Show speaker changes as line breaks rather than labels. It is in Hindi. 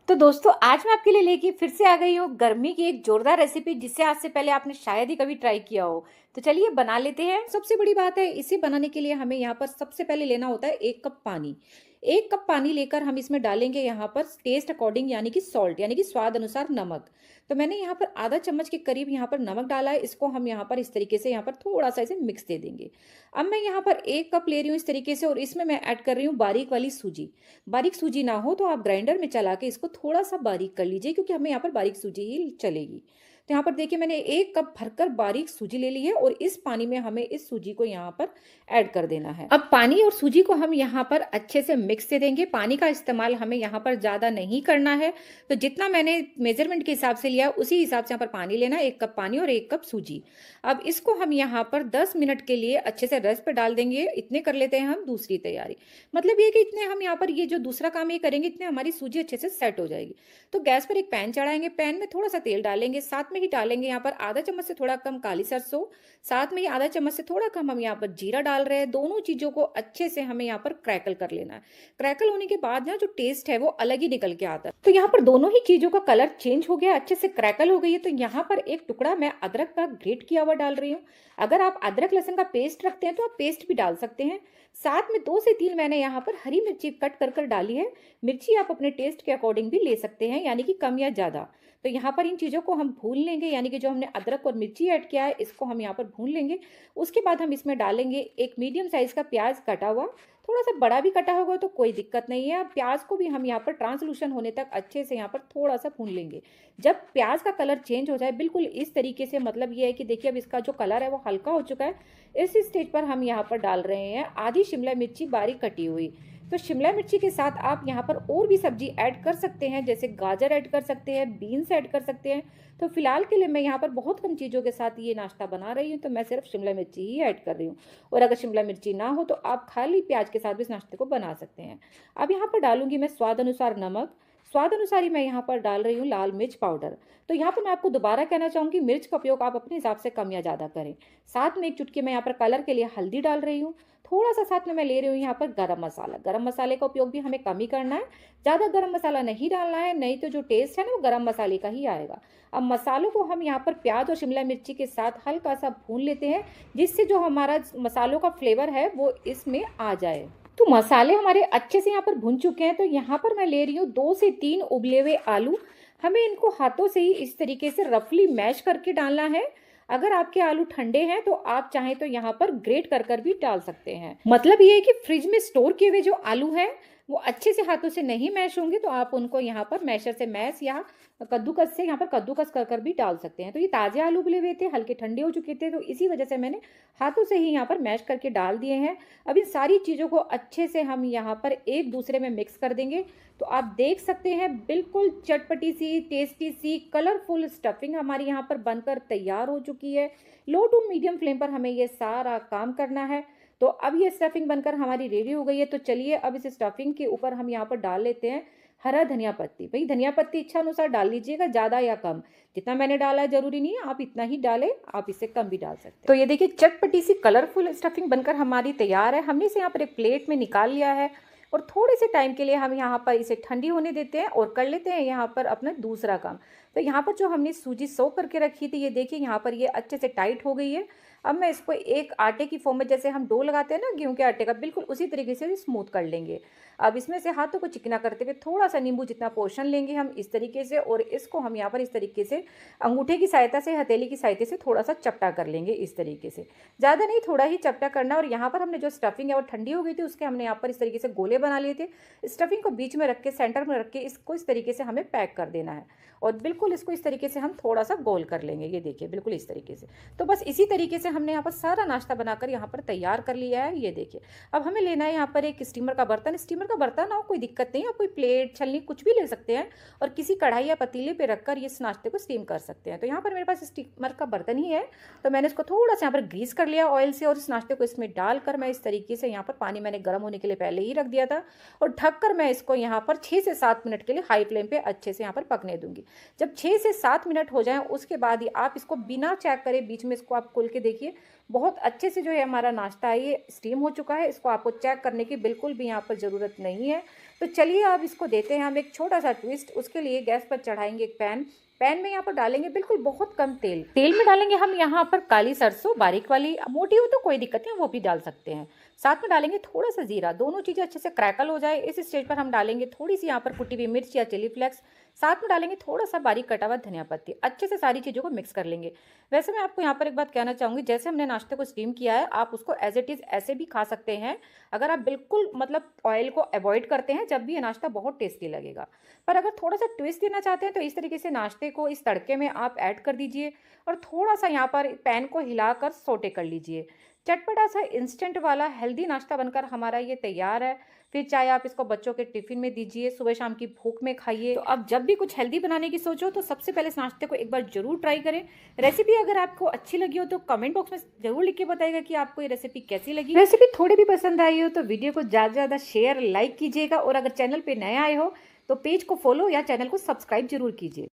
तो दोस्तों आज मैं आपके लिए लेके फिर से आ गई हूँ गर्मी की एक जोरदार रेसिपी जिसे आज से पहले आपने शायद ही कभी ट्राई किया हो। तो चलिए बना लेते हैं। सबसे बड़ी बात है, इसे बनाने के लिए हमें यहाँ पर सबसे पहले लेना होता है 1 कप पानी। 1 कप पानी लेकर हम इसमें डालेंगे यहाँ पर टेस्ट अकॉर्डिंग यानी कि सॉल्ट यानी कि स्वाद अनुसार नमक। तो मैंने यहाँ पर आधा चम्मच के करीब यहाँ पर नमक डाला है। इसको हम यहाँ पर इस तरीके से यहाँ पर थोड़ा सा इसे मिक्स दे देंगे। अब मैं यहाँ पर 1 कप ले रही हूँ इस तरीके से, और इसमें मैं ऐड कर रही हूँ बारीक वाली सूजी। बारीक सूजी ना हो तो आप ग्राइंडर में चला के इसको थोड़ा सा बारीक कर लीजिए, क्योंकि हमें यहाँ पर बारीक सूजी ही चलेगी। तो यहाँ पर देखिए मैंने 1 कप भरकर बारीक सूजी ले ली है, और इस पानी में हमें इस सूजी को यहाँ पर ऐड कर देना है। अब पानी और सूजी को हम यहाँ पर अच्छे से मिक्स दे देंगे। पानी का इस्तेमाल हमें यहाँ पर ज्यादा नहीं करना है। तो जितना मैंने मेजरमेंट के हिसाब से लिया उसी हिसाब से यहाँ पर पानी लेना, 1 कप पानी और 1 कप सूजी। अब इसको हम यहाँ पर 10 मिनट के लिए अच्छे से रेस्ट पे डाल देंगे। इतने कर लेते हैं हम दूसरी तैयारी। मतलब ये कि इतने हम यहाँ पर ये जो दूसरा काम ये करेंगे, इतने हमारी सूजी अच्छे से सेट हो जाएगी। तो गैस पर एक पैन चढ़ाएंगे, पैन में थोड़ा सा तेल डालेंगे, साथ में ही डालेंगे यहाँ पर आधा चम्मच से थोड़ा कम काली सरसों, साथ में ही आधा चम्मच से थोड़ा कम हम यहाँ पर जीरा डाल रहे हैं। दोनों चीजों को अच्छे से हमें यहाँ पर क्रैकल कर लेना है। क्रैकल होने के बाद ना जो टेस्ट है वो अलग ही निकल के आता है। तो यहाँ पर दोनों ही चीजों का कलर चेंज हो गया, अच्छे से क्रैकल हो गई है। तो यहाँ पर एक टुकड़ा मैं अदरक का ग्रेट किया हुआ डाल रही हूँ। अगर आप अदरक लहसुन का पेस्ट रखते हैं तो आप पेस्ट भी डाल सकते हैं। साथ में 2 से 3 मैंने यहाँ पर हरी मिर्ची कट कर कर डाली है। मिर्ची आप अपने टेस्ट के अकॉर्डिंग भी ले सकते हैं, यानी कि कम या ज्यादा। तो यहाँ पर इन चीज़ों को हम भून लेंगे, यानी कि जो हमने अदरक और मिर्ची ऐड किया है इसको हम यहाँ पर भून लेंगे। उसके बाद हम इसमें डालेंगे एक मीडियम साइज का प्याज कटा हुआ। थोड़ा सा बड़ा भी कटा होगा तो कोई दिक्कत नहीं है। प्याज को भी हम यहाँ पर ट्रांसलूशन होने तक अच्छे से यहाँ पर थोड़ा सा भून लेंगे। जब प्याज का कलर चेंज हो जाए बिल्कुल इस तरीके से, मतलब ये है कि देखिए अब इसका जो कलर है वो हल्का हो चुका है। इस स्टेज पर हम यहाँ पर डाल रहे हैं आधी शिमला मिर्ची बारीक कटी हुई। तो शिमला मिर्ची के साथ आप यहाँ पर और भी सब्जी ऐड कर सकते हैं, जैसे गाजर ऐड कर सकते हैं, बीन्स ऐड कर सकते हैं। तो फिलहाल के लिए मैं यहाँ पर बहुत कम चीज़ों के साथ ये नाश्ता बना रही हूँ, तो मैं सिर्फ शिमला मिर्ची ही ऐड कर रही हूँ। और अगर शिमला मिर्ची ना हो तो आप खाली प्याज के साथ भी इस नाश्ते को बना सकते हैं। अब यहाँ पर डालूंगी मैं स्वाद अनुसार नमक। स्वाद अनुसार ही मैं यहाँ पर डाल रही हूँ लाल मिर्च पाउडर। तो यहाँ पर मैं आपको दोबारा कहना चाहूँगी, मिर्च का उपयोग आप अपने हिसाब से कम या ज़्यादा करें। साथ में एक चुटकी मैं यहाँ पर कलर के लिए हल्दी डाल रही हूँ। थोड़ा सा साथ में मैं ले रही हूँ यहाँ पर गरम मसाला। गरम मसाले का उपयोग भी हमें कम ही करना है, ज़्यादा गरम मसाला नहीं डालना है, नहीं तो जो टेस्ट है ना वो गरम मसाले का ही आएगा। अब मसालों को हम यहाँ पर प्याज और शिमला मिर्ची के साथ हल्का सा भून लेते हैं, जिससे जो हमारा मसालों का फ्लेवर है वो इसमें आ जाए। तो मसाले हमारे अच्छे से यहाँ पर भुन चुके हैं। तो यहाँ पर मैं ले रही हूँ 2 से 3 उबले हुए आलू। हमें इनको हाथों से ही इस तरीके से रफली मैश करके डालना है। अगर आपके आलू ठंडे हैं तो आप चाहें तो यहाँ पर ग्रेट कर कर भी डाल सकते हैं। मतलब ये है कि फ्रिज में स्टोर किए हुए जो आलू हैं वो अच्छे से हाथों से नहीं मैश होंगे, तो आप उनको यहाँ पर मैशर से मैश या कद्दूकस से यहाँ पर कद्दूकस कर कर भी डाल सकते हैं। तो ये ताजे आलू उबले हुए थे, हल्के ठंडे हो चुके थे, तो इसी वजह से मैंने हाथों से ही यहाँ पर मैश करके डाल दिए हैं। अब इन सारी चीज़ों को अच्छे से हम यहाँ पर एक दूसरे में मिक्स कर देंगे। तो आप देख सकते हैं बिल्कुल चटपटी सी, टेस्टी सी, कलरफुल स्टफिंग हमारी यहाँ पर बनकर तैयार हो चुकी है। लो टू मीडियम फ्लेम पर हमें ये सारा काम करना है। तो अब ये स्टफिंग बनकर हमारी रेडी हो गई है। तो चलिए अब इस स्टफिंग के ऊपर हम यहाँ पर डाल लेते हैं हरा धनिया पत्ती। भाई धनिया पत्ती इच्छा अनुसार डाल लीजिएगा, ज़्यादा या कम। जितना मैंने डाला है जरूरी नहीं है आप इतना ही डालें, आप इससे कम भी डाल सकते हैं। तो ये देखिए चटपटी सी कलरफुल स्टफिंग बनकर हमारी तैयार है। हमने इसे यहाँ पर एक प्लेट में निकाल लिया है, और थोड़े से टाइम के लिए हम यहाँ पर इसे ठंडी होने देते हैं और कर लेते हैं यहाँ पर अपना दूसरा काम। तो यहाँ पर जो हमने सूजी सोक करके रखी थी, ये देखिए यहाँ पर ये अच्छे से टाइट हो गई है। अब मैं इसको एक आटे की फॉर्म में, जैसे हम डो लगाते हैं ना गेहूं के आटे का, बिल्कुल उसी तरीके से स्मूथ कर लेंगे। अब इसमें से हाथों को चिकना करते हुए थोड़ा सा नींबू जितना पोर्शन लेंगे हम इस तरीके से, और इसको हम यहाँ पर इस तरीके से अंगूठे की सहायता से, हथेली की सहायता से थोड़ा सा चपटा कर लेंगे इस तरीके से। ज़्यादा नहीं, थोड़ा ही चपटा करना। और यहाँ पर हमने जो स्टफिंग है वो ठंडी हो गई थी, उसके हमने यहाँ पर इस तरीके से गोले बना लिए थे। स्टफिंग को बीच में रख के, सेंटर में रख के इसको इस तरीके से हमें पैक कर देना है, और बिल्कुल इसको इस तरीके से हम थोड़ा सा गोल कर लेंगे। ये देखिए बिल्कुल इस तरीके से। तो बस इसी तरीके से हमने यहाँ पर सारा नाश्ता बनाकर यहाँ पर तैयार कर लिया है। ये देखिए अब हमें लेना है यहाँ पर एक स्टीमर का बर्तन। स्टीमर का बर्तन ना हो कोई दिक्कत नहीं, आप कोई प्लेट, छलनी कुछ भी ले सकते हैं, और किसी कढ़ाई या पतीले पे रखकर इस नाश्ते को स्टीम कर सकते हैं। तो यहाँ पर मेरे पास स्टीमर का बर्तन ही है, तो मैंने इसको थोड़ा सा यहाँ पर ग्रीस कर लिया ऑयल से, और इस नाश्ते को इसमें डालकर मैं इस तरीके से यहाँ पर, पानी मैंने गर्म होने के लिए पहले ही रख दिया था, और ढककर मैं इसको यहाँ पर 6 से 7 मिनट के लिए हाई फ्लेम पे अच्छे से यहाँ पर पकने दूंगी। जब 6 से 7 मिनट हो जाएं उसके बाद ही आप इसको बिना चेक करे बीच में इसको आप खोल के देखिए, बहुत अच्छे से जो है हमारा नाश्ता है ये स्टीम हो चुका है। इसको आपको चेक करने की बिल्कुल भी यहाँ पर ज़रूरत नहीं है। तो चलिए अब इसको देते हैं हम एक छोटा-सा ट्विस्ट। उसके लिए गैस पर चढ़ाएँगे एक पैन। पैन में यहाँ पर डालेंगे बिल्कुल बहुत कम तेल। तेल में डालेंगे हम यहाँ पर काली सरसों, बारीक वाली, मोटी हो तो कोई दिक्कत नहीं, वो भी डाल सकते हैं। साथ में डालेंगे थोड़ा-सा जीरा, दोनों चीज़ें अच्छे से क्रैकल हो जाए, इस स्टेज पर हम डालेंगे थोड़ी-सी यहाँ पर कुटी हुई मिर्च या चिली फ्लेक्स, साथ में डालेंगे थोड़ा-सा बारीक कटा हुआ धनिया पत्ती। अच्छे से सारी चीज़ों को मिक्स कर लेंगे। वैसे मैं आपको यहाँ पर एक बात कहना चाहूँगी, जैसे हमने नाश्ते को स्टीम किया है, आप उसको एज़ इट इज़ ऐसे भी खा सकते हैं। अगर आप बिल्कुल मतलब ऑयल को अवॉइड करते हैं, जब भी ये नाश्ता बहुत टेस्टी लगेगा। पर अगर थोड़ा-सा ट्विस्ट देना चाहते हैं, तो इस तरीके से नाश्ते को इस तड़के में आप ऐड कर दीजिए और थोड़ा-सा यहाँ पर पैन को हिलाकर सौटे कर लीजिए। चटपटा-सा इंस्टेंट वाला हेल्दी नाश्ता बनकर हमारा ये तैयार है। फिर चाहे आप इसको बच्चों के टिफ़िन में दीजिए, सुबह-शाम की भूख में खाइए। तो अब जब भी कुछ हेल्दी बनाने की सोचो, तो सबसे पहले इस नाश्ते को एक बार ज़रूर ट्राई करें। रेसिपी अगर आपको अच्छी लगी हो, तो कमेंट बॉक्स में ज़रूर लिख के बताइएगा कि आपको ये रेसिपी कैसी लगी। रेसिपी थोड़ी भी पसंद आई हो, तो वीडियो को ज़्यादा से ज़्यादा शेयर, लाइक कीजिएगा और अगर चैनल पे नए आए हो, तो पेज को फॉलो या चैनल को सब्सक्राइब ज़रूर कीजिए।